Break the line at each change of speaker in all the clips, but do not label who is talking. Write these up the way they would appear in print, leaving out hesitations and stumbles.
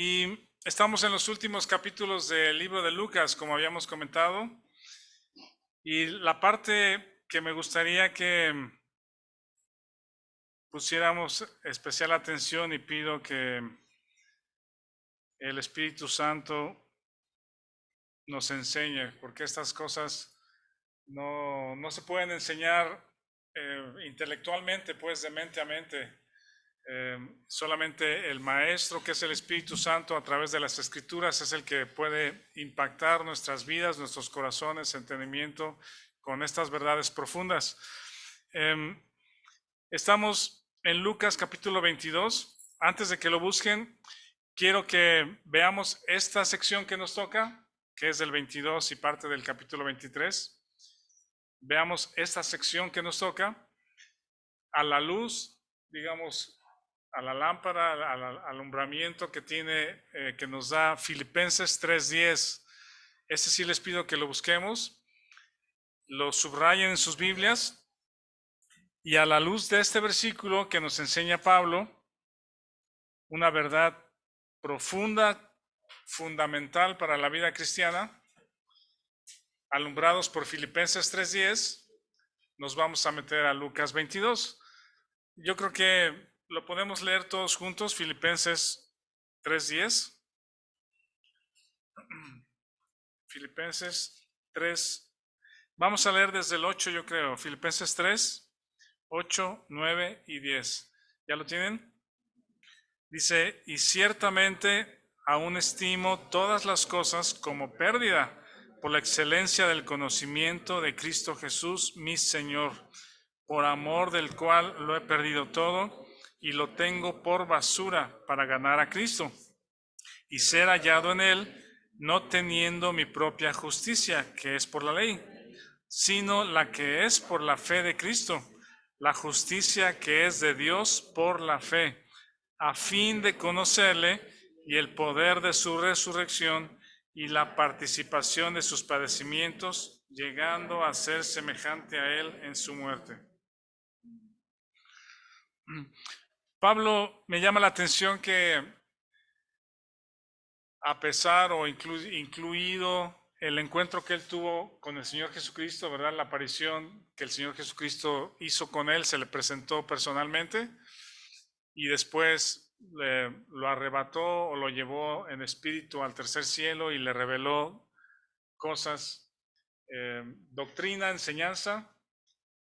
Y estamos en los últimos capítulos del libro de Lucas, como habíamos comentado. Y la parte que me gustaría que pusiéramos especial atención, y pido que el Espíritu Santo nos enseñe, porque estas cosas no se pueden enseñar intelectualmente, pues de mente a mente. Solamente el Maestro, que es el Espíritu Santo, a través de las Escrituras, es el que puede impactar nuestras vidas, nuestros corazones, entendimiento con estas verdades profundas. Estamos en Lucas capítulo 22. Antes de que lo busquen, quiero que veamos esta sección que nos toca, que es del 22 y parte del capítulo 23. Veamos esta sección que nos toca a la luz, digamos, a la lámpara, al alumbramiento que tiene, que nos da Filipenses 3:10. Este sí les pido que lo busquemos, lo subrayen en sus Biblias, y a la luz de este versículo que nos enseña Pablo, una verdad profunda, fundamental para la vida cristiana, alumbrados por Filipenses 3:10, nos vamos a meter a Lucas 22. Yo creo que lo podemos leer todos juntos, Filipenses 3:10. Filipenses 3. Vamos a leer desde el 8, yo creo. Filipenses 3, 8, 9 y 10. ¿Ya lo tienen? Dice, y ciertamente aún estimo todas las cosas como pérdida por la excelencia del conocimiento de Cristo Jesús, mi Señor, por amor del cual lo he perdido todo y lo tengo por basura para ganar a Cristo y ser hallado en él, no teniendo mi propia justicia, que es por la ley, sino la que es por la fe de Cristo, la justicia que es de Dios por la fe, a fin de conocerle y el poder de su resurrección y la participación de sus padecimientos, llegando a ser semejante a él en su muerte. Pablo, me llama la atención que a pesar o incluido el encuentro que él tuvo con el Señor Jesucristo, ¿verdad? La aparición que el Señor Jesucristo hizo con él, se le presentó personalmente y después lo arrebató o lo llevó en espíritu al tercer cielo y le reveló cosas, doctrina, enseñanza,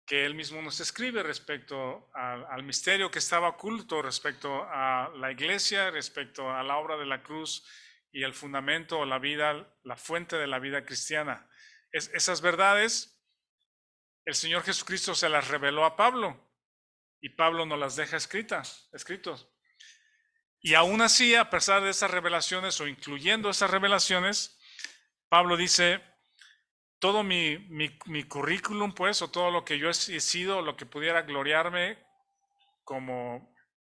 que él mismo nos escribe respecto al misterio que estaba oculto, respecto a la iglesia, respecto a la obra de la cruz y el fundamento o la vida, la fuente de la vida cristiana. Esas verdades, el Señor Jesucristo se las reveló a Pablo y Pablo nos las deja escritos. Y aún así, a pesar de esas revelaciones o incluyendo esas revelaciones, Pablo dice, todo mi currículum, pues, o todo lo que yo he sido, lo que pudiera gloriarme como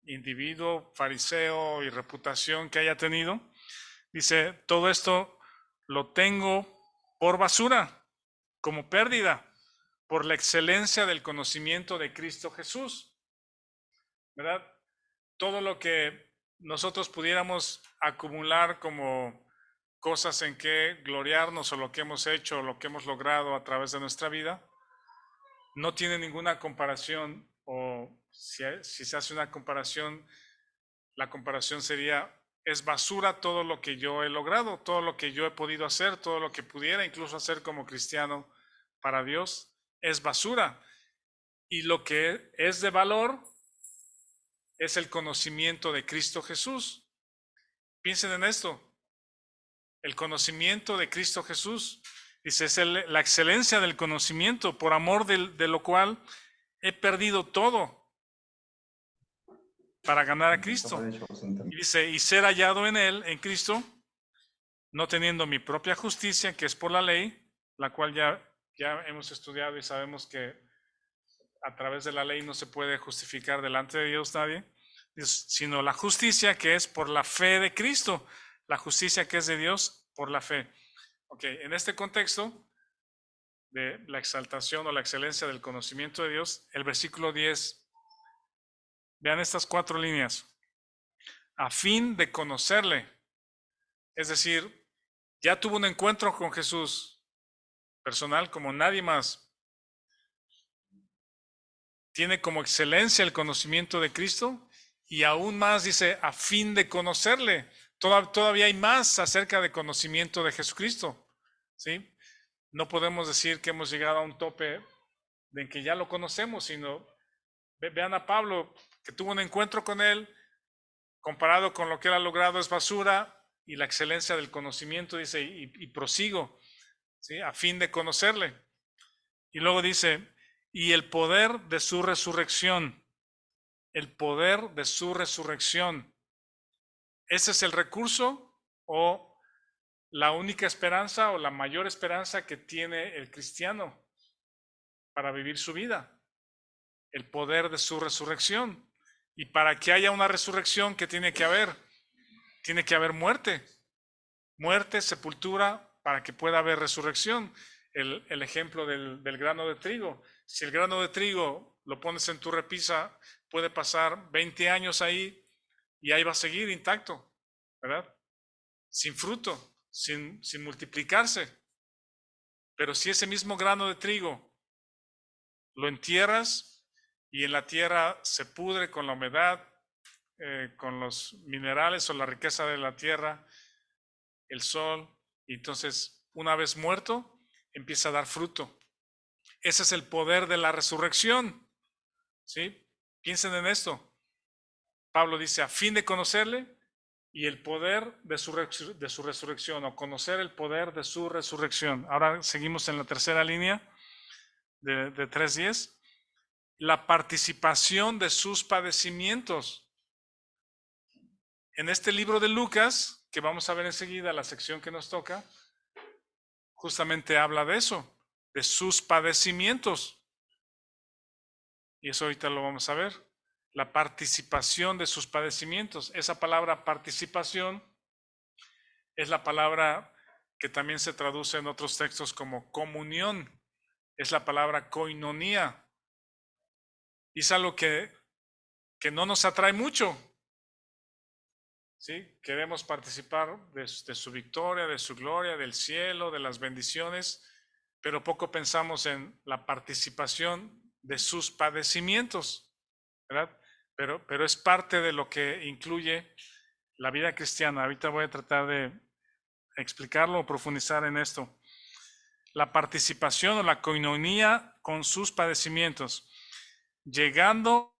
individuo, fariseo y reputación que haya tenido, dice, todo esto lo tengo por basura, como pérdida, por la excelencia del conocimiento de Cristo Jesús, ¿verdad? Todo lo que nosotros pudiéramos acumular como cosas en que gloriarnos o lo que hemos hecho o lo que hemos logrado a través de nuestra vida, no tiene ninguna comparación, o si se hace una comparación, la comparación sería, es basura todo lo que yo he logrado, todo lo que yo he podido hacer, todo lo que pudiera incluso hacer como cristiano para Dios, es basura. Y lo que es de valor es el conocimiento de Cristo Jesús. Piensen en esto, el conocimiento de Cristo Jesús. Dice, es la excelencia del conocimiento, por amor de lo cual he perdido todo para ganar a Cristo. Y dice, y ser hallado en él, en Cristo, no teniendo mi propia justicia, que es por la ley, la cual ya hemos estudiado y sabemos que a través de la ley no se puede justificar delante de Dios nadie, sino la justicia que es por la fe de Cristo, la justicia que es de Dios por la fe. Ok, en este contexto de la exaltación o la excelencia del conocimiento de Dios, el versículo 10, vean estas 4 líneas. A fin de conocerle. Es decir, ya tuvo un encuentro con Jesús personal como nadie más. Tiene como excelencia el conocimiento de Cristo y aún más dice, a fin de conocerle. Todavía hay más acerca de conocimiento de Jesucristo, ¿sí? No podemos decir que hemos llegado a un tope de que ya lo conocemos, sino vean a Pablo, que tuvo un encuentro con él, comparado con lo que él ha logrado es basura, y la excelencia del conocimiento, dice, y prosigo, ¿sí? A fin de conocerle. Y luego dice, y el poder de su resurrección, el poder de su resurrección. ¿Ese es el recurso o la única esperanza o la mayor esperanza que tiene el cristiano para vivir su vida? El poder de su resurrección. Y para que haya una resurrección, ¿qué tiene que haber? Tiene que haber muerte. Muerte, sepultura, para que pueda haber resurrección. El ejemplo del grano de trigo. Si el grano de trigo lo pones en tu repisa, puede pasar 20 años ahí y ahí va a seguir intacto, ¿verdad? Sin fruto, sin multiplicarse. Pero si ese mismo grano de trigo lo entierras y en la tierra se pudre con la humedad, con los minerales o la riqueza de la tierra, el sol, y entonces una vez muerto empieza a dar fruto. Ese es el poder de la resurrección, ¿sí? Piensen en esto. Pablo dice, a fin de conocerle y el poder de su resurrección, o conocer el poder de su resurrección. Ahora seguimos en la tercera línea de 3:10. La participación de sus padecimientos. En este libro de Lucas, que vamos a ver enseguida, la sección que nos toca, justamente habla de eso, de sus padecimientos. Y eso ahorita lo vamos a ver. La participación de sus padecimientos. Esa palabra participación es la palabra que también se traduce en otros textos como comunión. Es la palabra koinonía. Y es algo que no nos atrae mucho. ¿Sí? Queremos participar de su victoria, de su gloria, del cielo, de las bendiciones, pero poco pensamos en la participación de sus padecimientos, ¿verdad? Pero es parte de lo que incluye la vida cristiana. Ahorita voy a tratar de explicarlo o profundizar en esto. La participación o la koinonía con sus padecimientos, llegando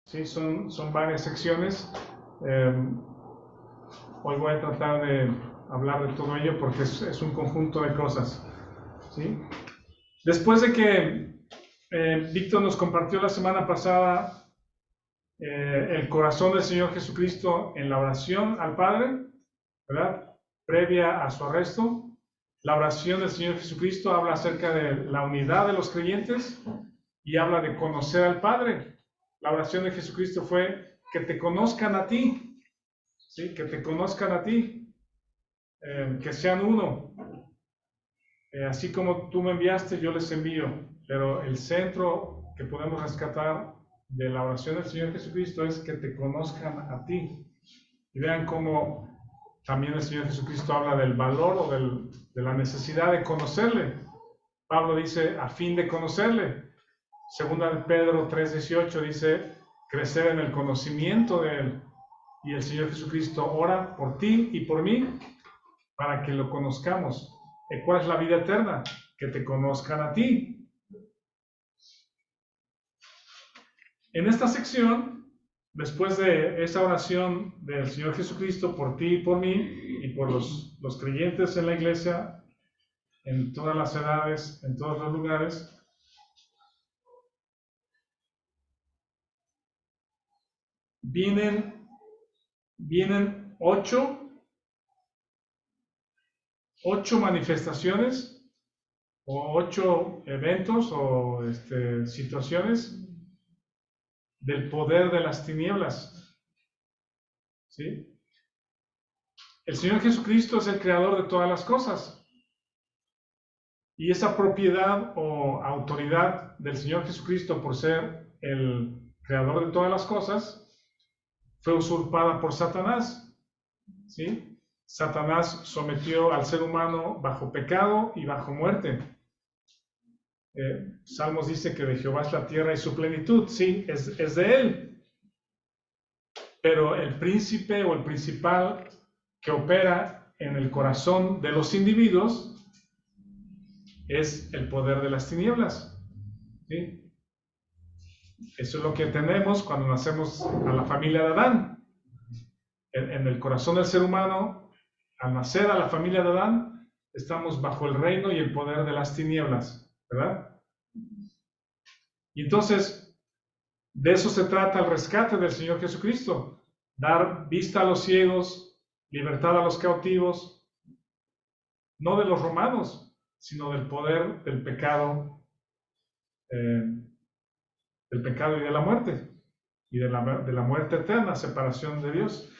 sí, son varias secciones. Hoy voy a tratar de hablar de todo ello porque es un conjunto de cosas, ¿sí? Después de que Víctor nos compartió la semana pasada el corazón del Señor Jesucristo en la oración al Padre, ¿verdad? Previa a su arresto, la oración del Señor Jesucristo habla acerca de la unidad de los creyentes y habla de conocer al Padre. La oración de Jesucristo fue que te conozcan a ti, ¿sí? Que te conozcan a ti, que sean uno. Así como tú me enviaste, yo les envío. Pero el centro que podemos rescatar de la oración del Señor Jesucristo es que te conozcan a ti. Y vean cómo también el Señor Jesucristo habla del valor o de la necesidad de conocerle. Pablo dice, a fin de conocerle. Segunda de Pedro 3:18 dice, crecer en el conocimiento de Él. Y el Señor Jesucristo ora por ti y por mí para que lo conozcamos. ¿Cuál es la vida eterna? Que te conozcan a ti. En esta sección, después de esa oración del Señor Jesucristo por ti y por mí y por los creyentes en la iglesia, en todas las edades, en todos los lugares, vienen 8 manifestaciones o 8 eventos o situaciones del poder de las tinieblas. ¿Sí? El Señor Jesucristo es el creador de todas las cosas. Y esa propiedad o autoridad del Señor Jesucristo por ser el creador de todas las cosas fue usurpada por Satanás. ¿Sí? Satanás sometió al ser humano bajo pecado y bajo muerte. Salmos dice que de Jehová es la tierra y su plenitud. Sí, es de él. Pero el príncipe o el principal que opera en el corazón de los individuos es el poder de las tinieblas. ¿Sí? Eso es lo que tenemos cuando nacemos a la familia de Adán. En el corazón del ser humano, al nacer a la familia de Adán, estamos bajo el reino y el poder de las tinieblas, ¿verdad? Y entonces, de eso se trata el rescate del Señor Jesucristo. Dar vista a los ciegos, libertad a los cautivos, no de los romanos, sino del poder del pecado y de la muerte, y de la muerte eterna, separación de Dios.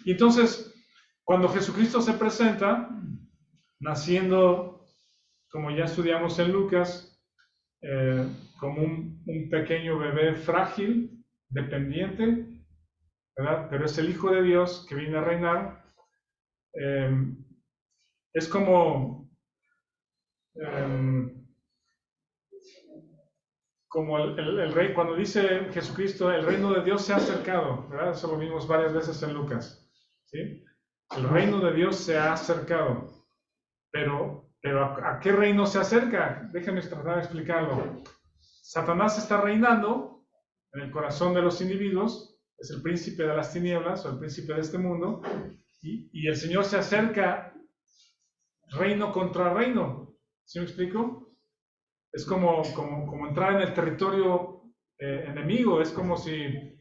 Y entonces, cuando Jesucristo se presenta, naciendo, como ya estudiamos en Lucas, como un pequeño bebé frágil, dependiente, ¿verdad? Pero es el Hijo de Dios que viene a reinar. Es como el rey, cuando dice Jesucristo, el reino de Dios se ha acercado, ¿verdad? Eso lo vimos varias veces en Lucas, ¿sí? El reino de Dios se ha acercado, pero ¿a qué reino se acerca? Déjenme tratar de explicarlo. Satanás está reinando en el corazón de los individuos, es el príncipe de las tinieblas o el príncipe de este mundo, y el Señor se acerca reino contra reino. ¿Sí me explico? Es como entrar en el territorio enemigo, es como si,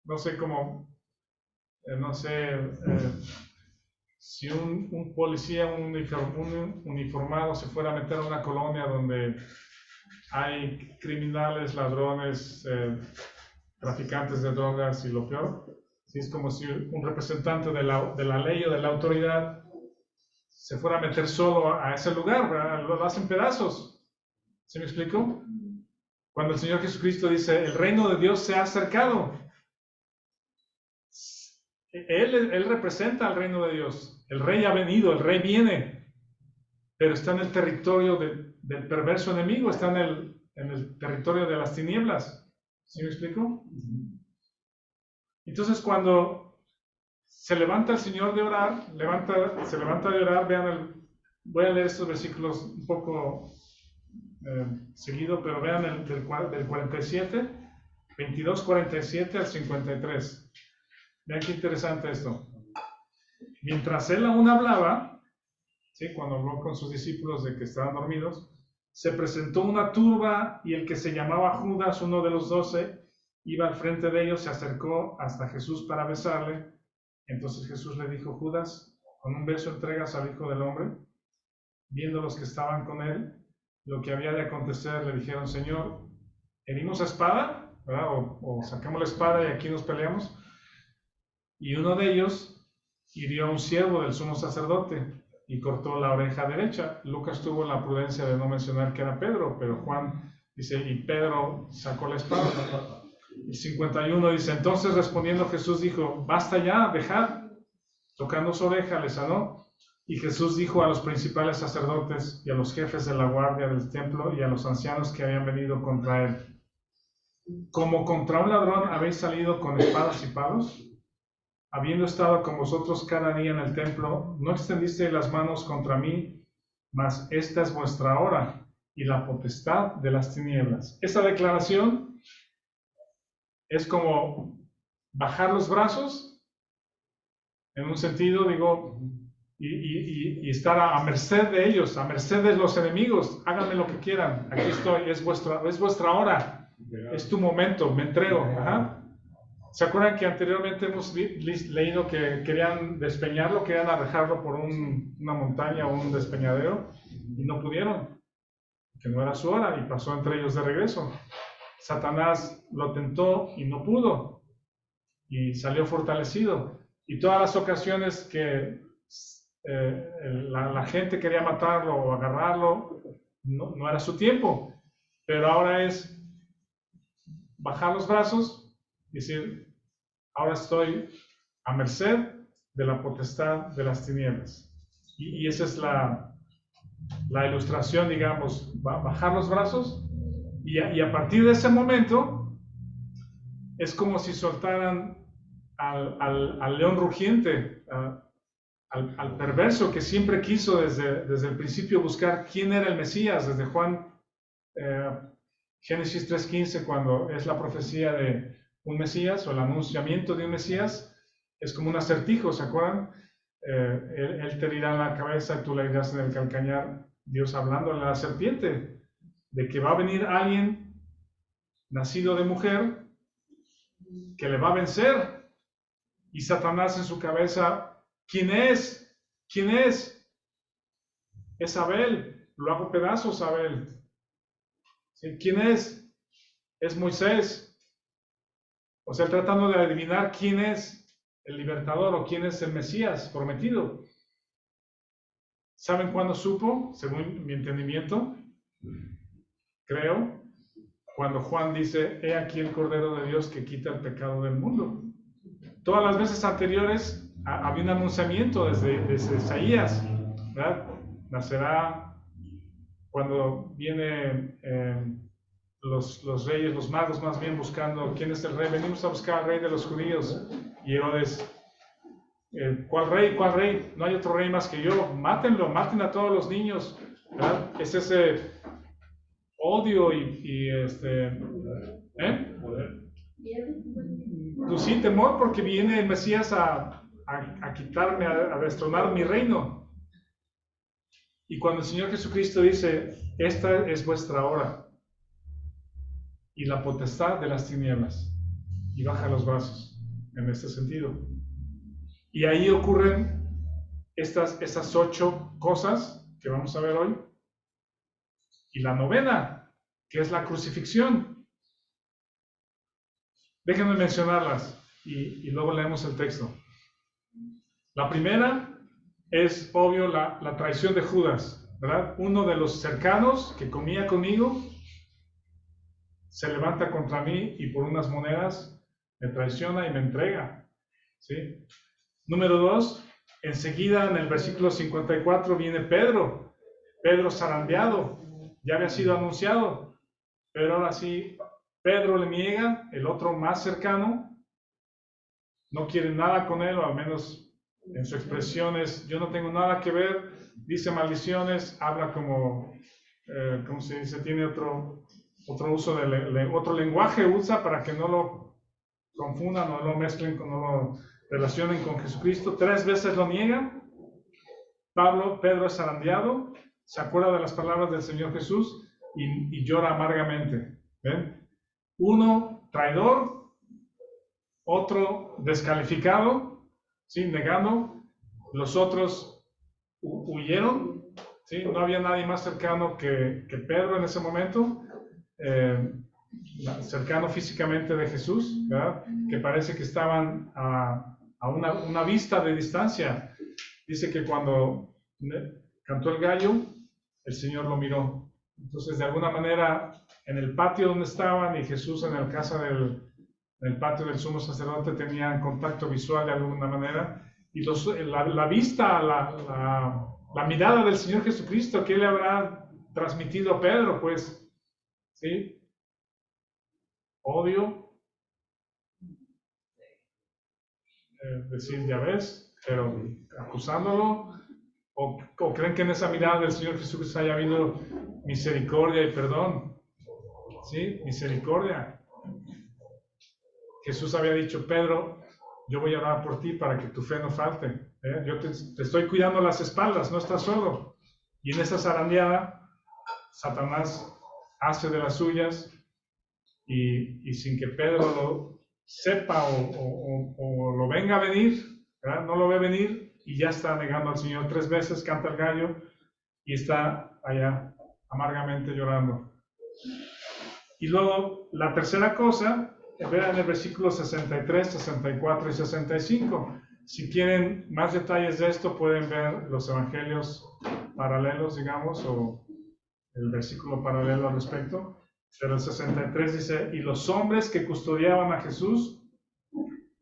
no sé, si un policía, un uniformado se fuera a meter a una colonia donde hay criminales, ladrones, traficantes de drogas y lo peor, ¿sí? Es como si un representante de la ley o de la autoridad se fuera a meter solo a ese lugar, ¿verdad? Lo hacen pedazos. ¿Sí me explico? Cuando el Señor Jesucristo dice, el reino de Dios se ha acercado. Él representa al reino de Dios. El rey ha venido, el rey viene, pero está en el territorio del perverso enemigo, está en el territorio de las tinieblas. ¿Sí me explico? Entonces cuando se levanta el Señor de orar, se levanta de orar, voy a leer estos versículos un poco seguido, pero vean del 47, 22, 47 al 53. Vean qué interesante esto. Mientras él aún hablaba, ¿sí? Cuando habló con sus discípulos de que estaban dormidos, se presentó una turba y el que se llamaba Judas, uno de los 12, iba al frente de ellos, se acercó hasta Jesús para besarle. Entonces Jesús le dijo, Judas, ¿con un beso entregas al Hijo del Hombre? Viendo los que estaban con él lo que había de acontecer, le dijeron, Señor, ¿herimos a espada? ¿Verdad? O sacamos la espada y aquí nos peleamos. Y uno de ellos,
hirió a un siervo del sumo sacerdote y cortó la oreja derecha. Lucas tuvo la prudencia de no mencionar que era Pedro, pero Juan dice, y Pedro sacó la espada. El 51 dice, entonces respondiendo Jesús dijo, basta ya, dejad. Tocando su oreja le sanó. Y Jesús dijo a los principales sacerdotes y a los jefes de la guardia del templo y a los ancianos que habían venido contra él, como contra un ladrón habéis salido con espadas y palos. Habiendo estado con vosotros cada día en el templo, no extendisteis las manos contra mí, mas esta es vuestra hora y la potestad de las tinieblas. Esta declaración es como bajar los brazos, en un sentido, digo, y estar a merced de ellos, a merced de los enemigos. Háganme lo que quieran, aquí estoy, es vuestra hora, es tu momento, me entrego. Ajá. ¿Se acuerdan que anteriormente hemos leído que querían despeñarlo, querían arrojarlo por una montaña o un despeñadero y no pudieron, que no era su hora y pasó entre ellos de regreso? Satanás lo tentó y no pudo y salió fortalecido. Y todas las ocasiones que la gente quería matarlo o agarrarlo, no era su tiempo, pero ahora es bajar los brazos, decir, ahora estoy a merced de la potestad de las tinieblas. Y esa es la ilustración, digamos, bajar los brazos y a partir de ese momento es como si soltaran al león rugiente, al perverso que siempre quiso desde el principio buscar quién era el Mesías, desde Juan, Génesis 3:15, cuando es la profecía de un Mesías o el anunciamiento de un Mesías, es como un acertijo, ¿se acuerdan? Él te herirá en la cabeza y tú le herirás en el calcañar. Dios hablándole a la serpiente de que va a venir alguien nacido de mujer que le va a vencer. Y Satanás en su cabeza, ¿quién es? ¿Quién es? Es Abel. Lo hago pedazos, Abel. ¿Sí? ¿Quién es? Es Moisés. O sea, tratando de adivinar quién es el libertador o quién es el Mesías prometido. ¿Saben cuándo supo? Según mi entendimiento, creo, cuando Juan dice, he aquí el Cordero de Dios que quita el pecado del mundo. Todas las veces anteriores había un anunciamiento desde Isaías, ¿verdad? Nacerá cuando viene los reyes, los magos más bien buscando quién es el rey. Venimos a buscar al rey de los judíos. Y Herodes, ¿cuál rey? ¿Cuál rey? No hay otro rey más que yo. Mátenlo, maten a todos los niños. ¿Verdad? Es ese odio pues sí, temor porque viene el Mesías a quitarme, a destronar mi reino. Y cuando el Señor Jesucristo dice, esta es vuestra hora y la potestad de las tinieblas, y baja los brazos en este sentido. Y ahí ocurren estas 8 cosas que vamos a ver hoy. Y la novena, que es la crucifixión. Déjenme mencionarlas y luego leemos el texto. La primera es, obvio, la traición de Judas, ¿verdad? Uno de los cercanos que comía conmigo se levanta contra mí y por unas monedas me traiciona y me entrega, ¿sí? Número 2, enseguida en el versículo 54 viene Pedro zarandeado, ya había sido anunciado, pero ahora sí, Pedro le niega, el otro más cercano, no quiere nada con él, o al menos en su expresión es, yo no tengo nada que ver, dice maldiciones, habla como, ¿cómo se dice? Tiene otro uso, otro lenguaje usa para que no lo confundan, no lo mezclen, no lo relacionen con Jesucristo. 3 veces lo niega. Pedro es zarandeado, se acuerda de las palabras del Señor Jesús y llora amargamente. ¿Ven? Uno traidor, otro descalificado, ¿sí? Negando. Los otros huyeron, ¿sí? No había nadie más cercano que Pedro en ese momento, cercano físicamente de Jesús, ¿verdad? Que parece que estaban a una vista de distancia. Dice que cuando cantó el gallo, el Señor lo miró. Entonces, de alguna manera, en el patio donde estaban y Jesús en el patio del sumo sacerdote tenían contacto visual de alguna manera. Y la vista, la mirada del Señor Jesucristo que Él le habrá transmitido a Pedro, pues, ¿sí? Odio, decir, ya ves, pero acusándolo, o creen que en esa mirada del Señor Jesús haya habido misericordia y perdón, ¿sí? Misericordia. Jesús había dicho, Pedro, yo voy a orar por ti para que tu fe no falte, ¿eh? Yo te estoy cuidando las espaldas, no estás solo. Y en esa zarandeada, Satanás hace de las suyas, y sin que Pedro lo sepa o lo venga a venir, ¿verdad? No lo ve venir y ya está negando al Señor 3 veces, canta el gallo y está allá amargamente llorando. Y luego la tercera cosa, vean el versículo 63, 64 y 65. Si quieren más detalles de esto, pueden ver los evangelios paralelos, digamos, o el versículo paralelo al respecto. Pero el 63 dice, y los hombres que custodiaban a Jesús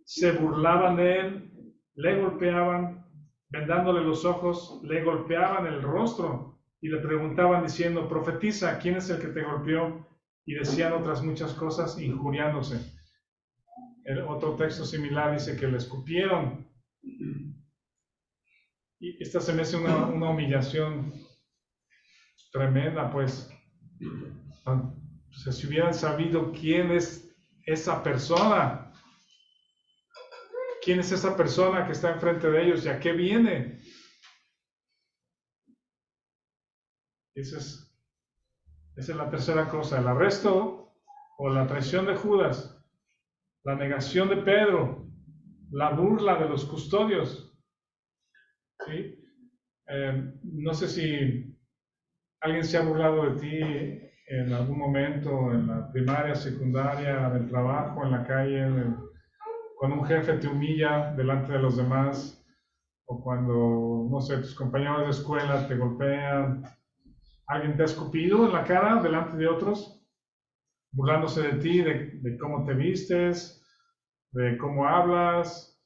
se burlaban de él, le golpeaban, vendándole los ojos, le golpeaban el rostro y le preguntaban diciendo, profetiza, ¿quién es el que te golpeó? Y decían otras muchas cosas injuriándose. El otro texto similar dice que le escupieron. Y esta se me hace una humillación tremenda, pues. O sea, si hubieran sabido quién es esa persona, quién es esa persona que está enfrente de ellos y a qué viene. Esa es la tercera cosa, el arresto o la traición de Judas, la negación de Pedro, la burla de los custodios. ¿Sí? No sé si alguien se ha burlado de ti en algún momento, en la primaria, secundaria, en el trabajo, en la calle, cuando un jefe te humilla delante de los demás, o cuando, no sé, tus compañeros de escuela te golpean. ¿Alguien te ha escupido en la cara delante de otros? Burlándose de ti, de cómo te vistes, de cómo hablas,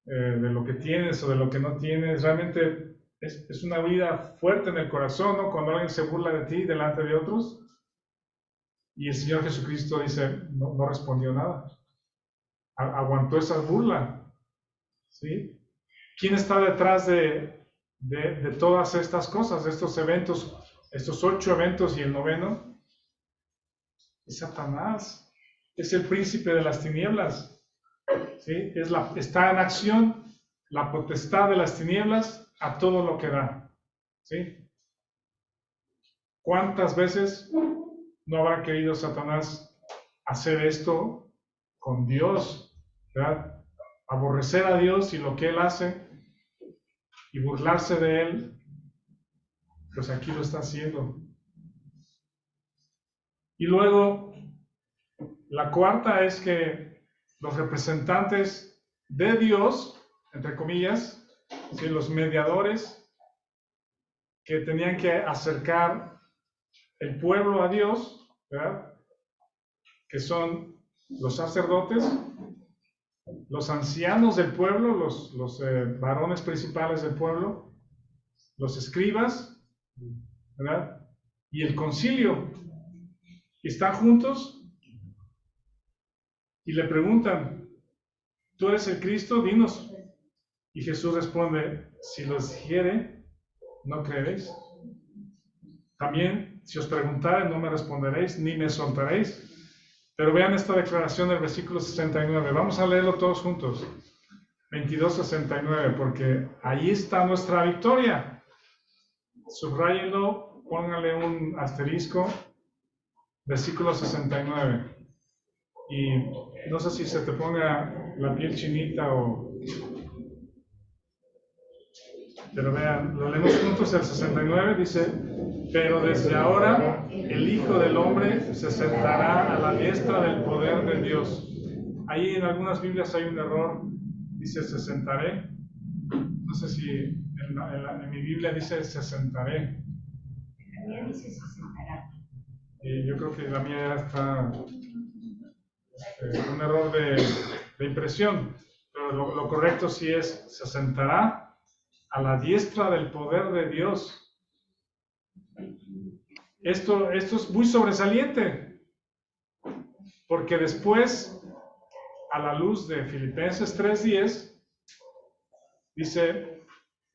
de lo que tienes o de lo que no tienes. Realmente es una vida fuerte en el corazón, ¿no? Cuando alguien se burla de ti delante de otros. Y el Señor Jesucristo dice, no respondió nada. Aguantó esa burla. ¿Sí? ¿Quién está detrás de todas estas cosas, de estos eventos, estos 8 eventos y el 9º? Es Satanás. Es el príncipe de las tinieblas. ¿Sí? Está en acción la potestad de las tinieblas a todo lo que da. ¿Sí? ¿Cuántas veces no habrá querido Satanás hacer esto con Dios? ¿Verdad? Aborrecer a Dios y lo que Él hace y burlarse de Él. Pues aquí lo está haciendo. Y luego, la cuarta es que los representantes de Dios, entre comillas, ¿sí? Los mediadores que tenían que acercar el pueblo a Dios, ¿verdad? Que son los sacerdotes, los ancianos del pueblo, los varones principales del pueblo, los escribas, ¿verdad? Y el concilio. Están juntos y le preguntan, ¿tú eres el Cristo? Dinos. Y Jesús responde, si los dijere, no creeréis. También, si os preguntare, no me responderéis, ni me soltaréis. Pero vean esta declaración del versículo 69. Vamos a leerlo todos juntos. 22:69, porque ahí está nuestra victoria. Subrayenlo, pónganle un asterisco. Versículo 69. Y no sé si se te ponga la piel chinita o... Pero vean, lo leemos juntos. El 69 dice, pero desde ahora el Hijo del Hombre se sentará a la diestra del poder de Dios. Ahí en algunas Biblias hay un error, dice se sentaré. No sé si en mi Biblia dice se sentaré.
La mía dice se sentará.
Y yo creo que la mía está un error de impresión. Pero lo correcto sí es se sentará a la diestra del poder de Dios. Esto es muy sobresaliente, porque después, a la luz de Filipenses 3:10, dice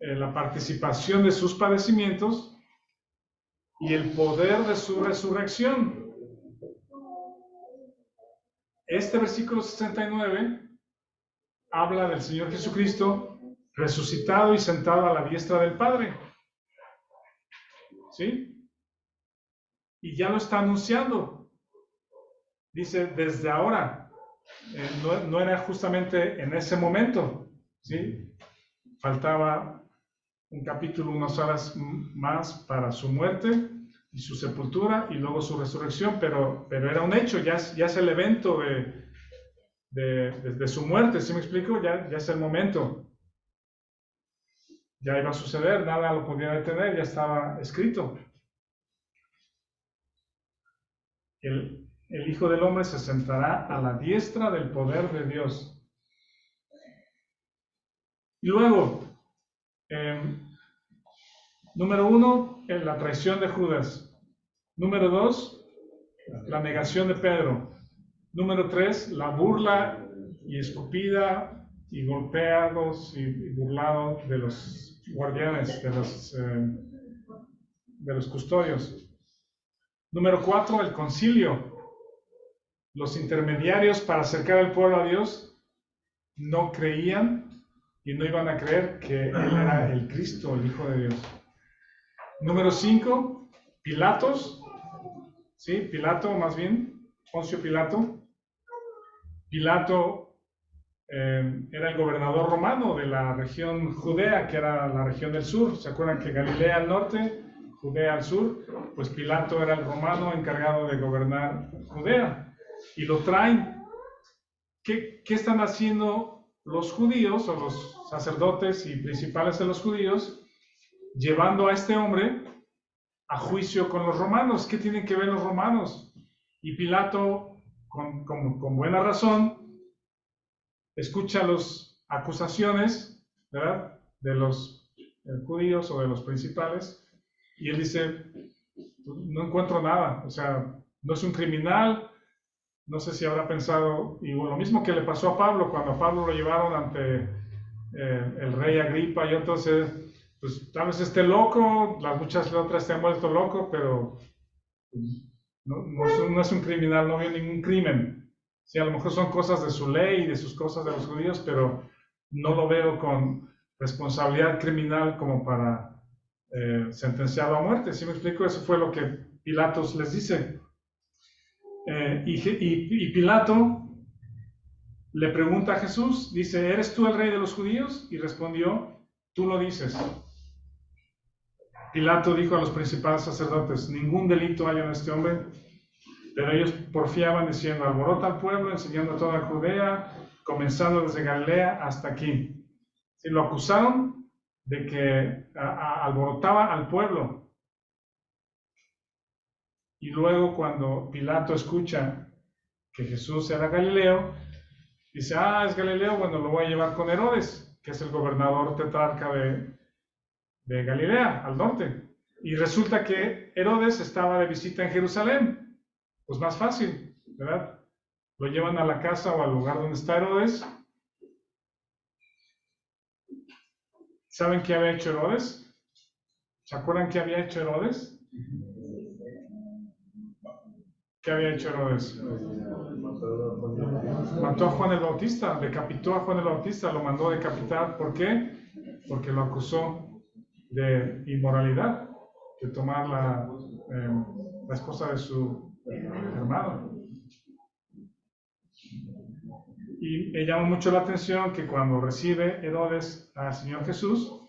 la participación de sus padecimientos y el poder de su resurrección. Este versículo 69 habla del Señor Jesucristo resucitado y sentado a la diestra del Padre. ¿Sí? Y ya lo está anunciando. Dice, desde ahora. No era justamente en ese momento. ¿Sí? Faltaba un capítulo, unas horas más para su muerte y su sepultura y luego su resurrección, pero era un hecho, ya es el evento de su muerte. ¿Sí me explico? Ya es el momento. Ya iba a suceder, nada lo podía detener, ya estaba escrito. El Hijo del Hombre se sentará a la diestra del poder de Dios. Y luego, número 1, la traición de Judas. Número 2, la negación de Pedro. Número 3, la burla y escupida y golpeados y burlados de los guardianes, de los custodios. Número 4, el concilio. Los intermediarios para acercar al pueblo a Dios no creían y no iban a creer que Él era el Cristo, el Hijo de Dios. Número 5, Pilatos. Sí, Pilato más bien, Poncio Pilato. Pilato era el gobernador romano de la región Judea, que era la región del sur. ¿Se acuerdan que Galilea al norte, Judea al sur? Pues Pilato era el romano encargado de gobernar Judea. Y lo traen. ¿Qué están haciendo los judíos o los sacerdotes y principales de los judíos? Llevando a este hombre a juicio con los romanos. ¿Qué tienen que ver los romanos? Y Pilato, con buena razón, escucha las acusaciones, ¿verdad?, de los judíos o de los principales, y él dice, no encuentro nada, o sea, no es un criminal. No sé si habrá pensado, y lo mismo que le pasó a Pablo, cuando a Pablo lo llevaron ante el rey Agripa y otros, pues tal vez esté loco, las muchas otras se han vuelto loco, pero no es un criminal, no vio ningún crimen. Sí, a lo mejor son cosas de su ley y de sus cosas de los judíos, pero no lo veo con responsabilidad criminal como para sentenciarlo a muerte. ¿Sí me explico? Eso fue lo que Pilatos les dice. Y Pilato le pregunta a Jesús, dice, ¿eres tú el rey de los judíos? Y respondió, tú lo dices. Pilato dijo a los principales sacerdotes, ningún delito hay en este hombre, pero ellos porfiaban diciendo, alborota al pueblo, enseñando a toda Judea, comenzando desde Galilea hasta aquí. Y lo acusaron de que alborotaba al pueblo. Y luego cuando Pilato escucha que Jesús era Galileo, dice, es Galileo, bueno, lo voy a llevar con Herodes, que es el gobernador tetrarca de Galilea, al norte. Y resulta que Herodes estaba de visita en Jerusalén. Pues más fácil, ¿verdad? Lo llevan a la casa o al lugar donde está Herodes. ¿Saben qué había hecho Herodes? ¿Se acuerdan qué había hecho Herodes? ¿Qué había hecho Herodes? Mató a Juan el Bautista, decapitó a Juan el Bautista, lo mandó decapitar. ¿Por qué? Porque lo acusó de inmoralidad, de tomar la esposa de su hermano. Y me llama mucho la atención que cuando recibe Herodes al Señor Jesús,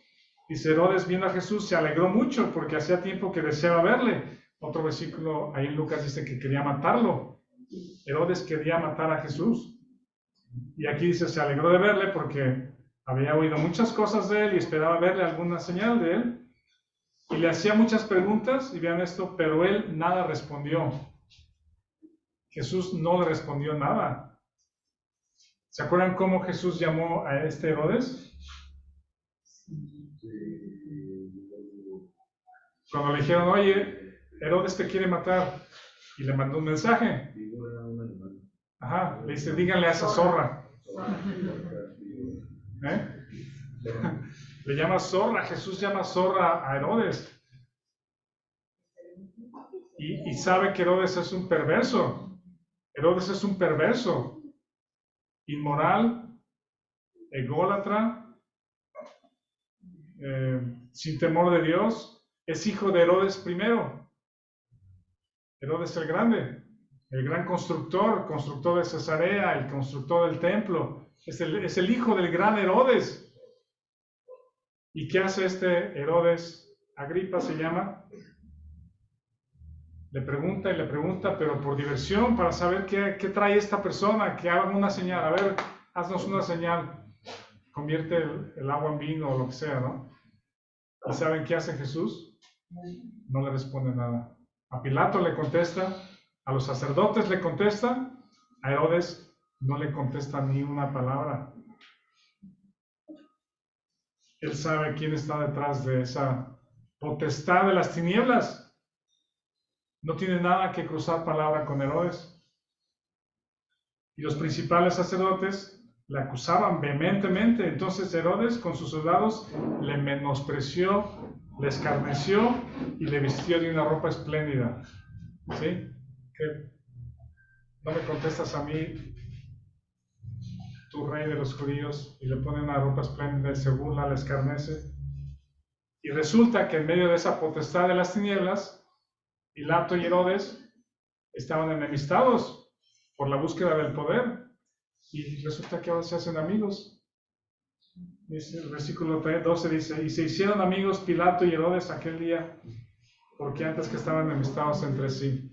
dice, Herodes viendo a Jesús se alegró mucho porque hacía tiempo que deseaba verle. Otro versículo ahí en Lucas dice que quería matarlo. Herodes quería matar a Jesús. Y aquí dice, se alegró de verle porque había oído muchas cosas de él y esperaba verle alguna señal de él. Y le hacía muchas preguntas, y vean esto, pero él nada respondió. Jesús no le respondió nada. ¿Se acuerdan cómo Jesús llamó a este Herodes? Cuando le dijeron, oye, Herodes te quiere matar, y le mandó un mensaje. Ajá, le dice, díganle a esa zorra. Le llama zorra, Jesús llama zorra a Herodes. Y sabe que Herodes es un perverso. Herodes es un perverso, inmoral, ególatra, sin temor de Dios. Es hijo de Herodes primero. Herodes el Grande, el gran constructor de Cesarea, el constructor del templo. Es el hijo del gran Herodes. ¿Y qué hace este Herodes? Agripa se llama. Le pregunta y le pregunta, pero por diversión, para saber qué trae esta persona, que haga una señal. A ver, haznos una señal. Convierte el agua en vino o lo que sea, ¿no? ¿Y saben qué hace Jesús? No le responde nada. A Pilato le contesta, a los sacerdotes le contesta, a Herodes no le contesta ni una palabra. Él sabe quién está detrás de esa potestad de las tinieblas. No tiene nada que cruzar palabra con Herodes. Y los principales sacerdotes le acusaban vehementemente. Entonces Herodes con sus soldados le menospreció, le escarneció y le vistió de una ropa espléndida. ¿Sí? ¿Qué? ¿No me contestas a mí, tu rey de los judíos? Y le pone una ropa espléndida y se burla, le escarnece. Y resulta que en medio de esa potestad de las tinieblas, Pilato y Herodes estaban enemistados por la búsqueda del poder. Y resulta que ahora se hacen amigos. Dice el versículo 12 dice, y se hicieron amigos Pilato y Herodes aquel día, porque antes que estaban enemistados entre sí.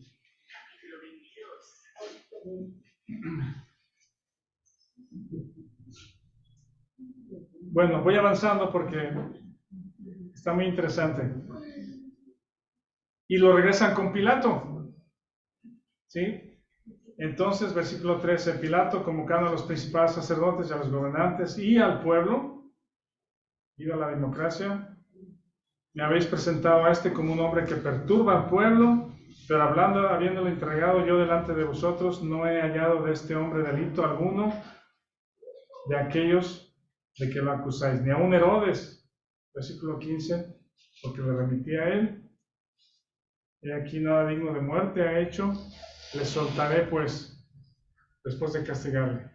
Bueno, voy avanzando porque está muy interesante. Y lo regresan con Pilato. ¿Sí? Entonces, versículo 13, Pilato convocando a los principales sacerdotes y a los gobernantes y al pueblo, viva la democracia, me habéis presentado a este como un hombre que perturba al pueblo, pero habiéndolo entregado yo delante de vosotros, no he hallado de este hombre delito alguno de aquellos de que lo acusáis, ni aun Herodes, versículo 15, porque le remití a él, y aquí nada digno de muerte ha hecho, le soltaré pues, después de castigarle.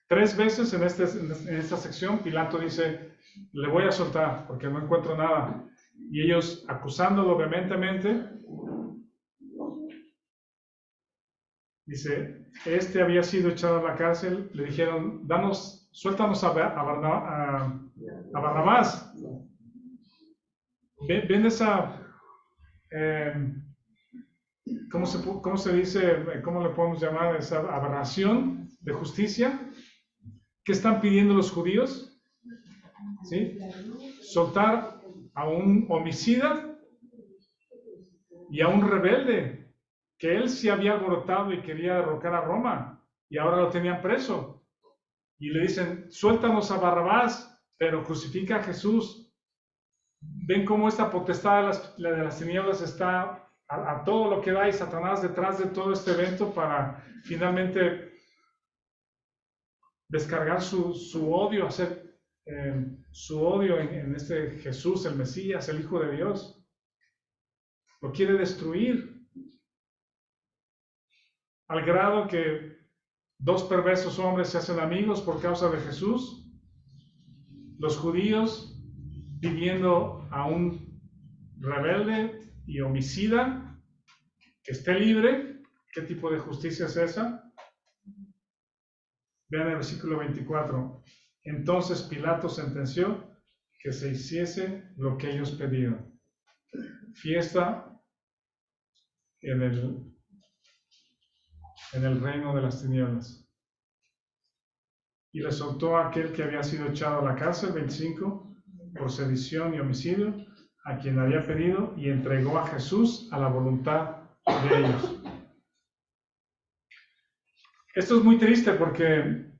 3 veces en esta sección, Pilato dice, le voy a soltar porque no encuentro nada. Y ellos, acusándolo vehementemente, dice, este había sido echado a la cárcel, le dijeron, suéltanos a Barrabás. ¿Ven esa, cómo se dice, cómo le podemos llamar esa aberración de justicia? ¿Qué están pidiendo los judíos? ¿Sí? Soltar a un homicida y a un rebelde, que él sí había alborotado y quería derrocar a Roma, y ahora lo tenían preso. Y le dicen, suéltanos a Barrabás, pero crucifica a Jesús. ¿Ven cómo esta potestad de las tinieblas está a todo lo que da, y Satanás detrás de todo este evento para finalmente descargar su odio, hacer su odio en este Jesús, el Mesías, el Hijo de Dios? Lo quiere destruir, al grado que 2 perversos hombres se hacen amigos por causa de Jesús. Los judíos pidiendo a un rebelde y homicida que esté libre. ¿Qué tipo de justicia es esa? Vean el versículo 24. Entonces Pilato sentenció que se hiciese lo que ellos pedían. Fiesta en el reino de las tinieblas. y le soltó a aquel que había sido echado a la cárcel, 25, por sedición y homicidio, a quien había pedido, y entregó a Jesús a la voluntad de ellos. Esto es muy triste porque,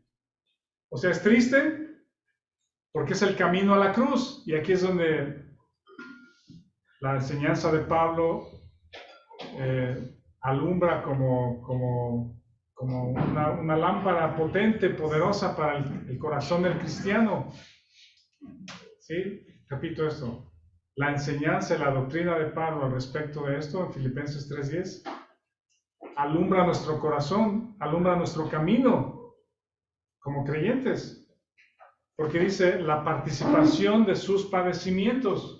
o sea, es triste porque es el camino a la cruz, y aquí es donde la enseñanza de Pablo alumbra como una lámpara potente, poderosa para el corazón del cristiano. ¿Sí? Repito esto. La enseñanza y la doctrina de Pablo al respecto de esto, en Filipenses 3:10, alumbra nuestro corazón, alumbra nuestro camino como creyentes. Porque dice, la participación de sus padecimientos.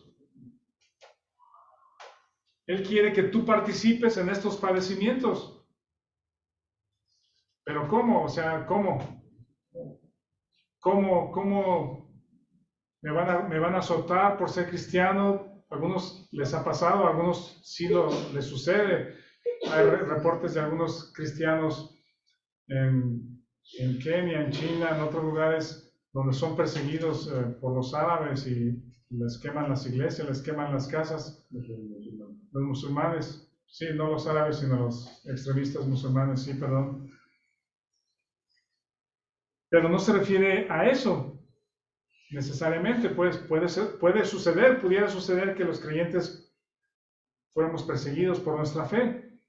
Él quiere que tú participes en estos padecimientos. ¿Pero cómo? O sea, ¿cómo? ¿Cómo me van a azotar por ser cristiano? A algunos les ha pasado, a algunos sí les sucede. Hay reportes de algunos cristianos en Kenia, en China, en otros lugares donde son perseguidos por los árabes y les queman las iglesias, les queman las casas. Los musulmanes, sí, no los árabes, sino los extremistas musulmanes, sí, perdón. Pero no se refiere a eso necesariamente, pues pudiera suceder que los creyentes fuéramos perseguidos por nuestra fe.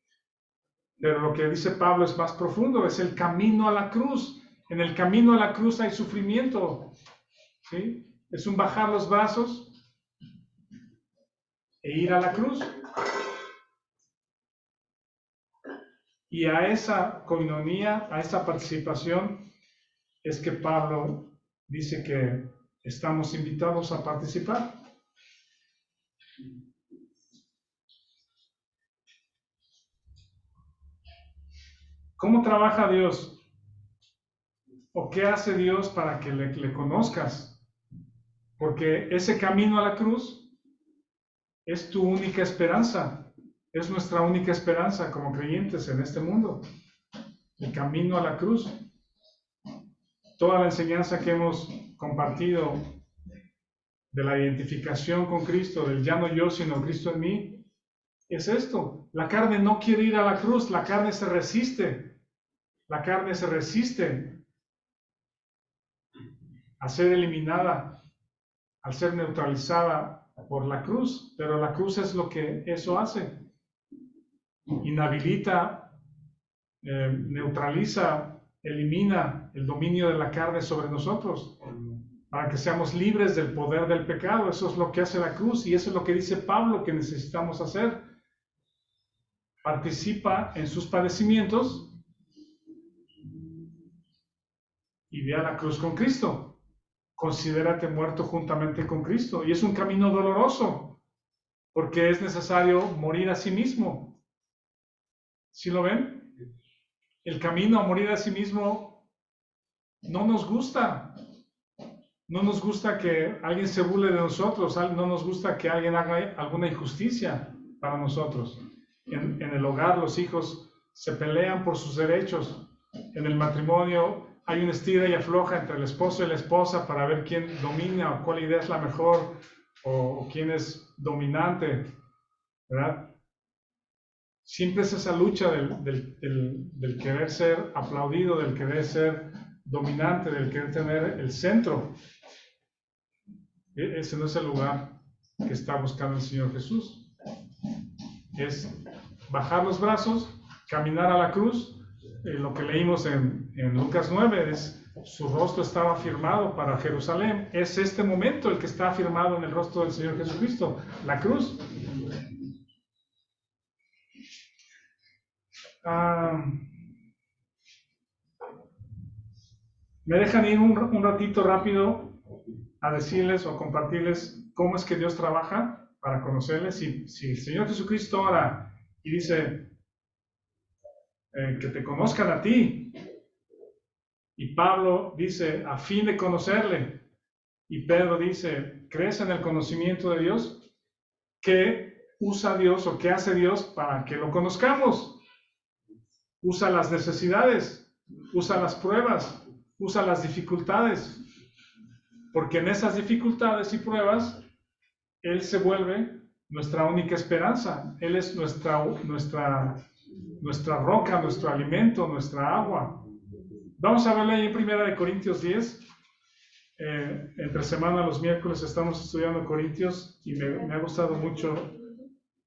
Pero lo que dice Pablo es más profundo, es el camino a la cruz. En el camino a la cruz hay sufrimiento, ¿sí? Es un bajar los brazos e ir a la cruz. Y a esa coinonía, a esa participación, es que Pablo dice que estamos invitados a participar. ¿Cómo trabaja Dios? ¿O qué hace Dios para que le conozcas? Porque ese camino a la cruz es tu única esperanza, es nuestra única esperanza como creyentes en este mundo. El camino a la cruz. Toda la enseñanza que hemos compartido de la identificación con Cristo, del ya no yo, sino Cristo en mí, es esto. La carne no quiere ir a la cruz, la carne se resiste. La carne se resiste a ser eliminada, al ser neutralizada por la cruz, pero la cruz es lo que eso hace. Inhabilita, neutraliza, elimina el dominio de la carne sobre nosotros, para que seamos libres del poder del pecado. Eso es lo que hace la cruz, y eso es lo que dice Pablo que necesitamos hacer. Participa en sus padecimientos y ve a la cruz con Cristo. Considérate muerto juntamente con Cristo. Y es un camino doloroso, porque es necesario morir a sí mismo. ¿Sí lo ven? El camino a morir a sí mismo no nos gusta. No nos gusta que alguien se burle de nosotros. No nos gusta que alguien haga alguna injusticia para nosotros. En el hogar los hijos se pelean por sus derechos. En el matrimonio hay una estira y afloja entre el esposo y la esposa para ver quién domina o cuál idea es la mejor o quién es dominante, ¿verdad? Siempre es esa lucha del querer ser aplaudido, del querer ser dominante, del querer tener el centro. Ese no es el lugar que está buscando el Señor Jesús. Es bajar los brazos, caminar a la cruz. Lo que leímos en Lucas 9 es su rostro estaba afirmado para Jerusalén. Es este momento el que está afirmado en el rostro del Señor Jesucristo, la cruz. ¿Me dejan ir un ratito rápido a decirles o compartirles cómo es que Dios trabaja para conocerles? Si el Señor Jesucristo ora y dice que te conozcan a ti, y Pablo dice a fin de conocerle, y Pedro dice, ¿crees en el conocimiento de Dios? ¿Qué usa Dios o qué hace Dios para que lo conozcamos? Usa las necesidades, usa las pruebas, usa las dificultades, porque en esas dificultades y pruebas, Él se vuelve nuestra única esperanza. Él es nuestra roca, nuestro alimento, nuestra agua. Vamos a verlo ahí en 1 Corintios 10. Entre semana, los miércoles, estamos estudiando Corintios y me ha gustado mucho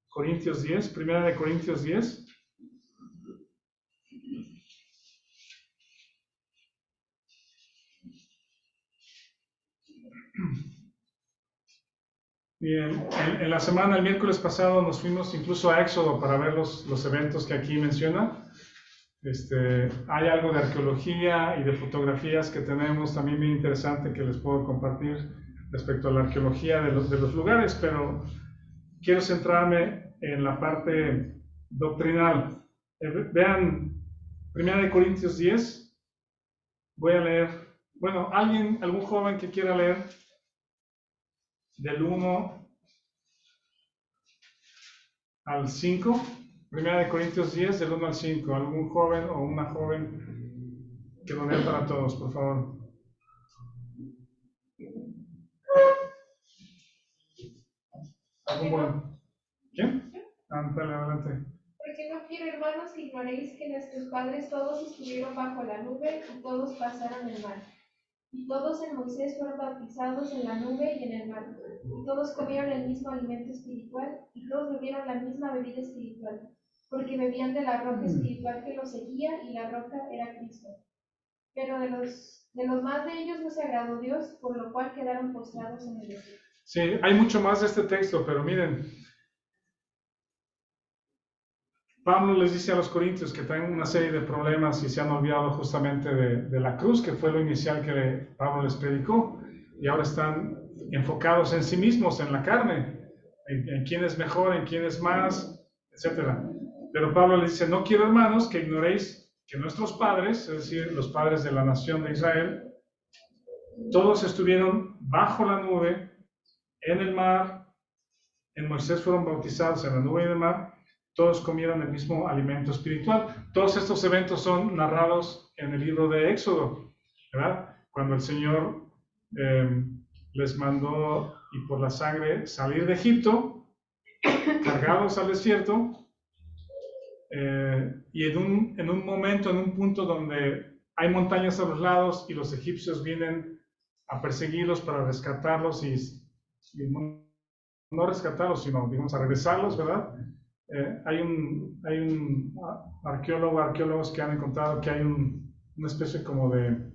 Corintios 10, 1 Corintios 10. Y en la semana, el miércoles pasado, nos fuimos incluso a Éxodo para ver los eventos que aquí menciona. Hay algo de arqueología y de fotografías que tenemos también bien interesante que les puedo compartir respecto a la arqueología de los lugares, pero quiero centrarme en la parte doctrinal. Vean 1 Corintios 10. Voy a leer, bueno, algún joven que quiera leer del 1 al 5, 1 Corintios 10, del 1 al 5. Algún joven o una joven que lo lea para todos, por favor. ¿Algún buen? ¿Quién? Dale, adelante.
Porque no quiero, hermanos, que ignoréis que nuestros padres todos estuvieron bajo la nube y todos pasaron el mar. Y todos en Moisés fueron bautizados en la nube y en el mar. Y todos comieron el mismo alimento espiritual y todos bebieron la misma bebida espiritual, porque bebían de la roca espiritual que los seguía y la roca era Cristo. Pero de los más de ellos no se agradó Dios, por lo cual quedaron postrados en el desierto.
Sí, hay mucho más de este texto, pero miren, Pablo les dice a los corintios que traen una serie de problemas y se han olvidado justamente de la cruz, que fue lo inicial que Pablo les predicó, y ahora están enfocados en sí mismos, en la carne, en quién es mejor, en quién es más, etc. Pero Pablo les dice, no quiero, hermanos, que ignoréis que nuestros padres, es decir, los padres de la nación de Israel, todos estuvieron bajo la nube, en el mar, en Moisés fueron bautizados en la nube y en el mar, todos comieron el mismo alimento espiritual. Todos estos eventos son narrados en el libro de Éxodo, ¿verdad? Cuando el Señor les mandó, y por la sangre, salir de Egipto, cargados al desierto, y en un momento, en un punto donde hay montañas a los lados y los egipcios vienen a perseguirlos para rescatarlos y no rescatarlos, sino, digamos, a regresarlos, ¿verdad? Hay un arqueólogos que han encontrado que hay una especie como de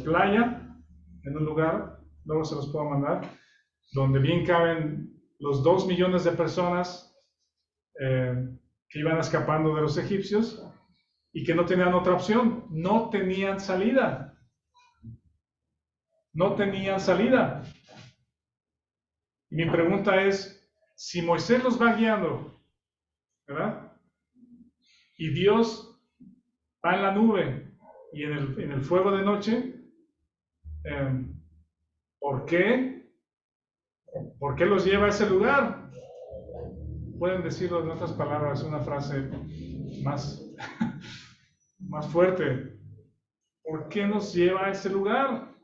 playa en un lugar, luego se los puedo mandar, donde bien caben los 2 millones de personas que iban escapando de los egipcios y que no tenían otra opción, no tenían salida. No tenían salida. Y mi pregunta es, si Moisés los va guiando, ¿verdad? Y Dios va en la nube y en el fuego de noche, ¿por qué? ¿Por qué los lleva a ese lugar? Pueden decirlo en otras palabras, una frase más, más fuerte. ¿Por qué nos lleva a ese lugar?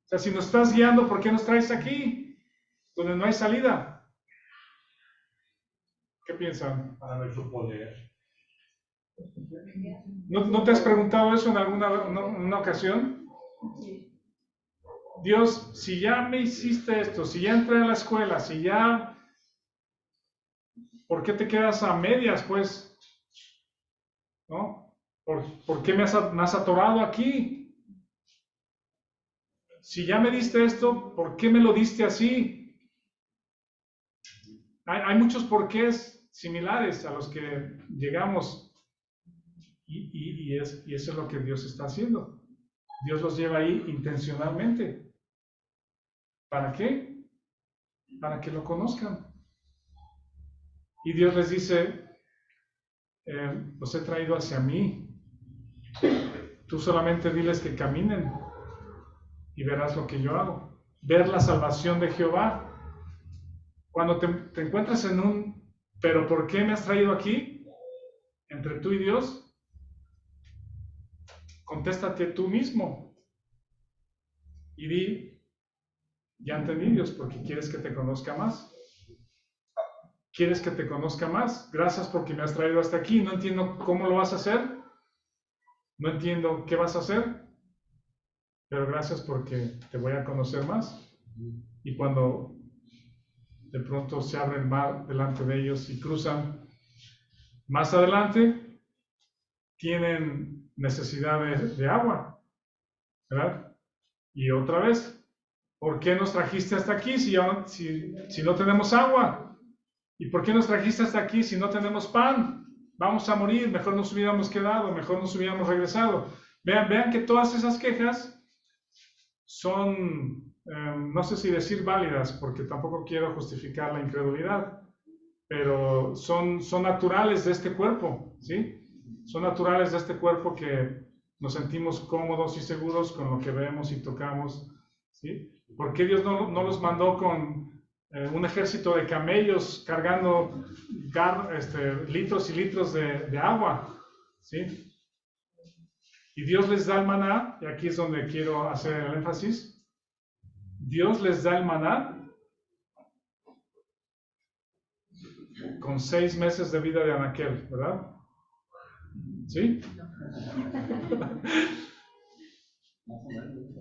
O sea, si nos estás guiando, ¿por qué nos traes aquí? Donde no hay salida. ¿Qué piensan?
Para ver su poder.
¿No te has preguntado eso en una ocasión? Dios, si ya me hiciste esto, si ya entré a la escuela, si ya... ¿Por qué te quedas a medias, pues? ¿No? ¿Por qué me has atorado aquí? Si ya me diste esto, ¿por qué me lo diste así? Hay muchos porqués similares a los que llegamos y eso es lo que Dios está haciendo. Dios los lleva ahí intencionalmente. ¿Para qué? Para que lo conozcan. Y Dios les dice, los he traído hacia mí. Tú solamente diles que caminen y verás lo que yo hago. Ver la salvación de Jehová. Cuando te encuentras en un, pero ¿por qué me has traído aquí? Entre tú y Dios, contéstate tú mismo y di, ya entendí, Dios, porque quieres que te conozca más. ¿Quieres que te conozca más? Gracias porque me has traído hasta aquí. No entiendo cómo lo vas a hacer. No entiendo qué vas a hacer. Pero gracias porque te voy a conocer más. Y cuando de pronto se abre el mar delante de ellos y cruzan más adelante, tienen necesidad de agua, ¿verdad? Y otra vez, ¿por qué nos trajiste hasta aquí si no tenemos agua? ¿Y por qué nos trajiste hasta aquí si no tenemos pan? Vamos a morir, mejor nos hubiéramos quedado, mejor nos hubiéramos regresado. Vean que todas esas quejas son, no sé si decir válidas, porque tampoco quiero justificar la incredulidad, pero son naturales de este cuerpo, ¿sí? Son naturales de este cuerpo que nos sentimos cómodos y seguros con lo que vemos y tocamos, ¿sí? ¿Por qué Dios no los mandó con un ejército de camellos cargando litros y litros de agua, ¿sí? Y Dios les da el maná, y aquí es donde quiero hacer el énfasis. Dios les da el maná con 6 meses de vida de Anaquel, ¿verdad? ¿Sí?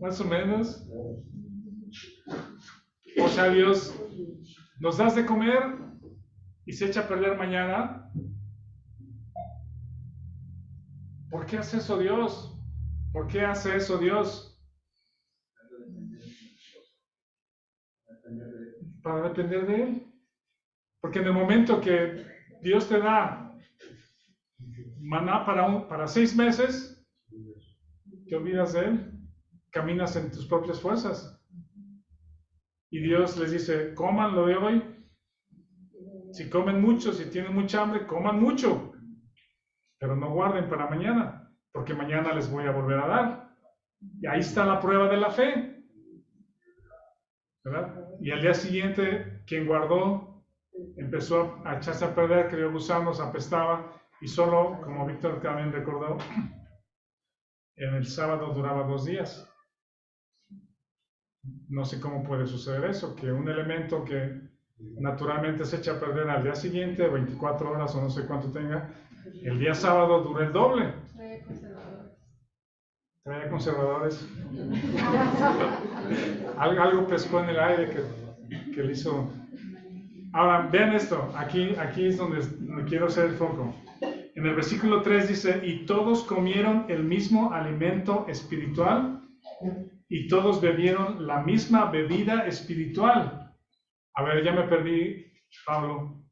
Más o menos. O sea, Dios, nos das de comer y se echa a perder mañana. ¿Por qué hace eso Dios? ¿Por qué hace eso Dios? Para depender de Él. Porque en el momento que Dios te da maná para 6 meses, te olvidas de Él, caminas en tus propias fuerzas. Y Dios les dice, coman lo de hoy. Si comen mucho, si tienen mucha hambre, coman mucho. Pero no guarden para mañana, porque mañana les voy a volver a dar. Y ahí está la prueba de la fe, ¿verdad? Y al día siguiente, quien guardó, empezó a echarse a perder, creó gusanos, apestaba, y solo, como Víctor también recordó, en el sábado duraba 2 días. No sé cómo puede suceder eso, que un elemento que naturalmente se echa a perder al día siguiente, 24 horas o no sé cuánto tenga, el día sábado dura el doble. Traía conservadores. Algo pescó en el aire que le hizo. Ahora, vean esto, aquí es donde quiero hacer el foco. En el versículo 3 dice, y todos comieron el mismo alimento espiritual y todos bebieron la misma bebida espiritual. A ver, ya me perdí, Pablo.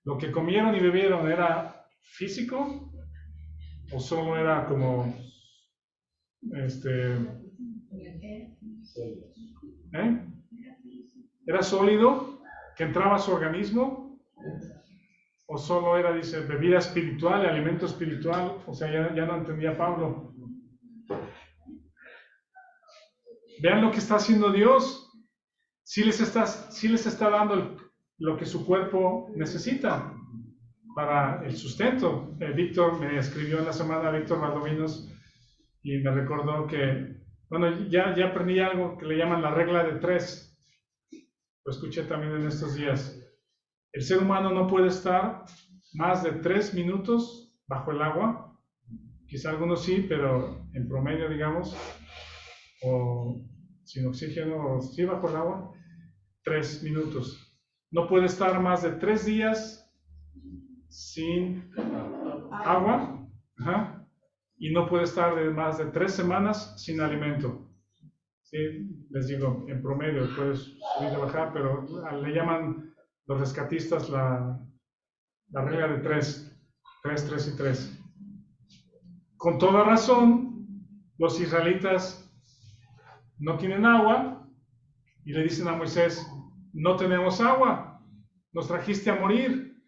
¿Lo que comieron y bebieron era físico o solo era como ¿era sólido que entraba a su organismo? ¿O solo era, dice, bebida espiritual, alimento espiritual? O sea, ya no entendía Pablo. Vean lo que está haciendo Dios. Sí les está dando lo que su cuerpo necesita para el sustento. Víctor me escribió en la semana, Víctor Valdovinos, y me recordó que, bueno, ya aprendí algo que le llaman la regla de 3. Lo escuché también en estos días. El ser humano no puede estar más de 3 minutos bajo el agua. Quizá algunos sí, pero en promedio, digamos, o sin oxígeno, o sí bajo el agua, 3 minutos. No puede estar más de 3 días sin agua. Ajá. Y no puede estar de más de 3 semanas sin alimento. ¿Sí? Les digo, en promedio puedes subir y bajar, pero le llaman los rescatistas la regla de 3, 3 y 3. Con toda razón, los israelitas no tienen agua y le dicen a Moisés, no tenemos agua, nos trajiste a morir.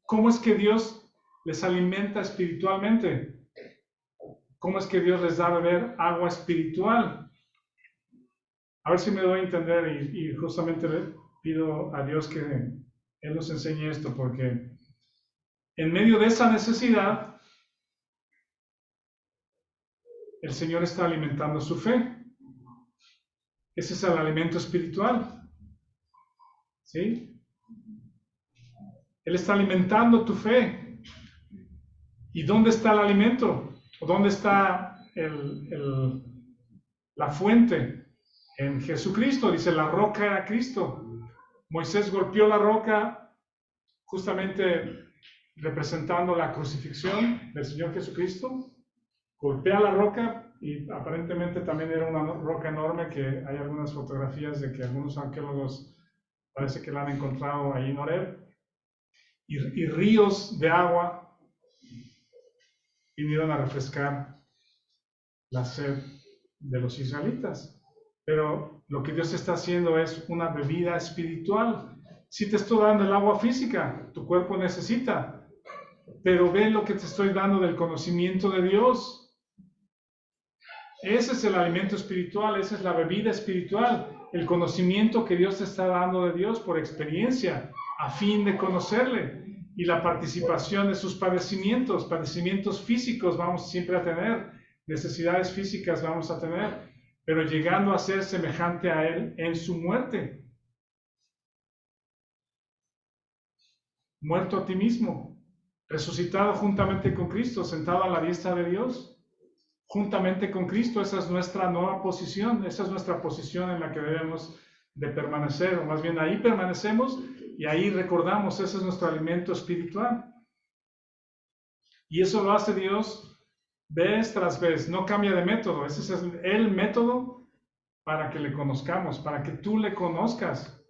¿Cómo es que Dios les alimenta espiritualmente? ¿Cómo es que Dios les da a beber agua espiritual? A ver si me doy a entender y justamente le pido a Dios que Él nos enseñe esto, porque en medio de esa necesidad, el Señor está alimentando su fe. Ese es el alimento espiritual. ¿Sí? Él está alimentando tu fe. ¿Y dónde está el alimento? ¿O dónde está la fuente? En Jesucristo. Dice, la roca era Cristo. Moisés golpeó la roca justamente representando la crucifixión del Señor Jesucristo. Golpea la roca y aparentemente también era una roca enorme, que hay algunas fotografías de que algunos arqueólogos parece que la han encontrado ahí en Horeb. Y ríos de agua vinieron a refrescar la sed de los israelitas. Pero lo que Dios está haciendo es una bebida espiritual. Si te estoy dando el agua física, tu cuerpo necesita, pero ve lo que te estoy dando del conocimiento de Dios. Ese es el alimento espiritual, esa es la bebida espiritual, el conocimiento que Dios te está dando de Dios por experiencia, a fin de conocerle, y la participación de sus padecimientos físicos vamos siempre a tener, necesidades físicas vamos a tener, pero llegando a ser semejante a Él en su muerte. Muerto a ti mismo, resucitado juntamente con Cristo, sentado a la diestra de Dios. Juntamente con Cristo, esa es nuestra nueva posición, esa es nuestra posición en la que debemos de permanecer, o más bien ahí permanecemos y ahí recordamos, ese es nuestro alimento espiritual. Y eso lo hace Dios vez tras vez, no cambia de método, ese es el método para que le conozcamos, para que tú le conozcas.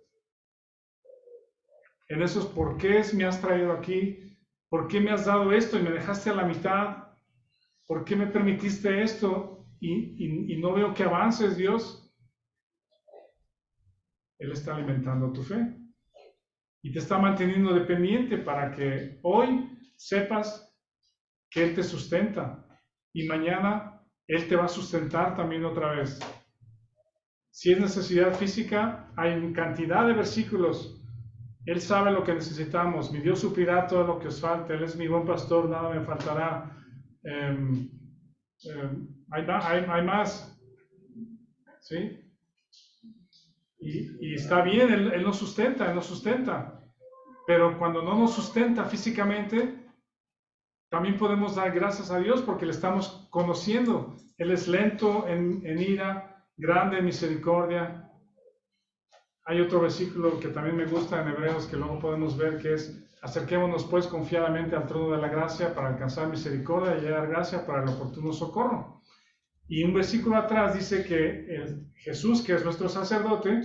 En esos porqués me has traído aquí, por qué me has dado esto y me dejaste a la mitad. ¿Por qué me permitiste esto y no veo que avances, Dios? Él está alimentando tu fe y te está manteniendo dependiente para que hoy sepas que Él te sustenta y mañana Él te va a sustentar también otra vez. Si es necesidad física, hay cantidad de versículos. Él sabe lo que necesitamos. Mi Dios suplirá todo lo que os falte. Él es mi buen pastor, nada me faltará. Hay más, ¿sí? Y está bien, él nos sustenta, pero cuando no nos sustenta físicamente, también podemos dar gracias a Dios porque le estamos conociendo. Él es lento en ira, grande en misericordia. Hay otro versículo que también me gusta en Hebreos que luego podemos ver, que es: acerquémonos pues confiadamente al trono de la gracia para alcanzar misericordia y hallar gracia para el oportuno socorro. Y un versículo atrás dice que Jesús, que es nuestro sacerdote,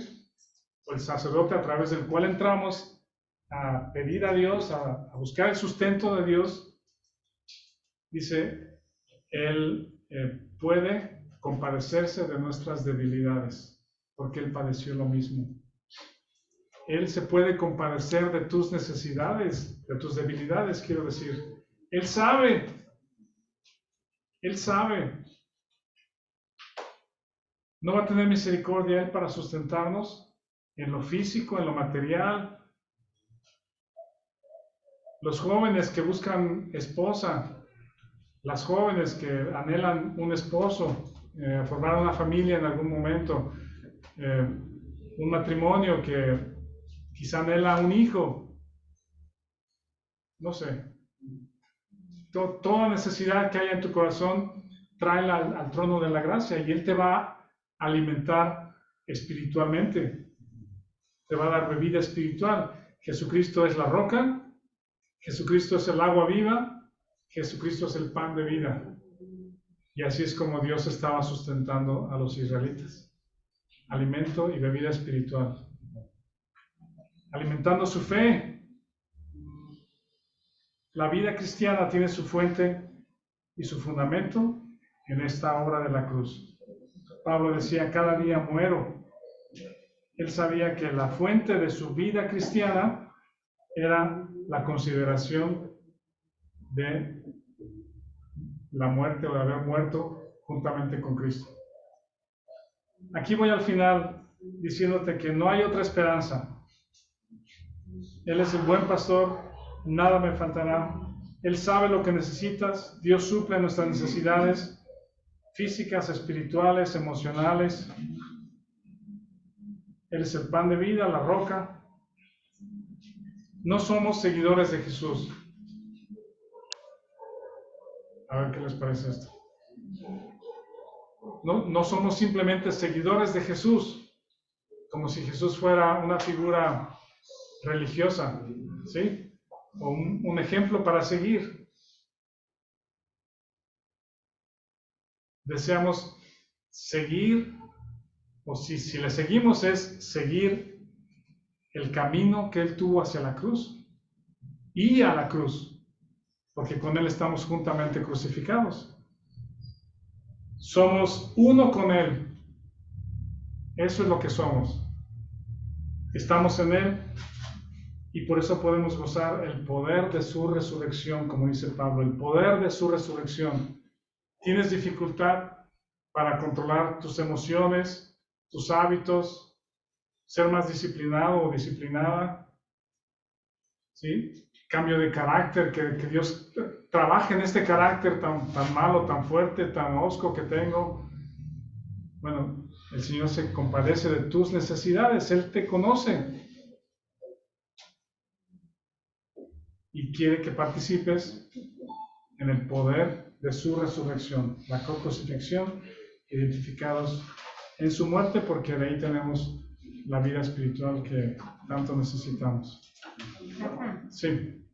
o el sacerdote a través del cual entramos a pedir a Dios, a buscar el sustento de Dios, dice, Él puede compadecerse de nuestras debilidades, porque Él padeció lo mismo. Él se puede compadecer de tus necesidades, de tus debilidades, quiero decir. Él sabe. Él sabe. ¿No va a tener misericordia Él para sustentarnos en lo físico, en lo material? Los jóvenes que buscan esposa, las jóvenes que anhelan un esposo, formar una familia en algún momento, un matrimonio que quizá anhela un hijo, no sé. Toda necesidad que haya en tu corazón, tráela al trono de la gracia y Él te va a alimentar espiritualmente. Te va a dar bebida espiritual. Jesucristo es la roca, Jesucristo es el agua viva, Jesucristo es el pan de vida. Y así es como Dios estaba sustentando a los israelitas. Alimento y bebida espiritual. Alimentando su fe. La vida cristiana tiene su fuente y su fundamento en esta obra de la cruz. Pablo decía, cada día muero. Él sabía que la fuente de su vida cristiana era la consideración de la muerte o de haber muerto juntamente con Cristo. Aquí voy al final diciéndote que no hay otra esperanza. Él es el buen pastor, nada me faltará. Él sabe lo que necesitas, Dios suple nuestras necesidades físicas, espirituales, emocionales. Él es el pan de vida, la roca. No somos seguidores de Jesús. A ver qué les parece esto. No somos simplemente seguidores de Jesús, como si Jesús fuera una figura religiosa, ¿sí? O un ejemplo para seguir. Deseamos seguir, o si le seguimos es seguir el camino que Él tuvo hacia la cruz y a la cruz, porque con Él estamos juntamente crucificados. Somos uno con Él. Eso es lo que somos. Estamos en Él y por eso podemos gozar el poder de su resurrección, como dice Pablo, el poder de su resurrección. ¿Tienes dificultad para controlar tus emociones, tus hábitos, ser más disciplinado o disciplinada? ¿Sí? Cambio de carácter, que Dios trabaje en este carácter tan malo, tan fuerte, tan hosco que tengo. Bueno, el Señor se compadece de tus necesidades, Él te conoce y quiere que participes en el poder de su resurrección, la crucifixión, identificados en su muerte, porque de ahí tenemos la vida espiritual que tanto necesitamos.
Rafa,
Sí.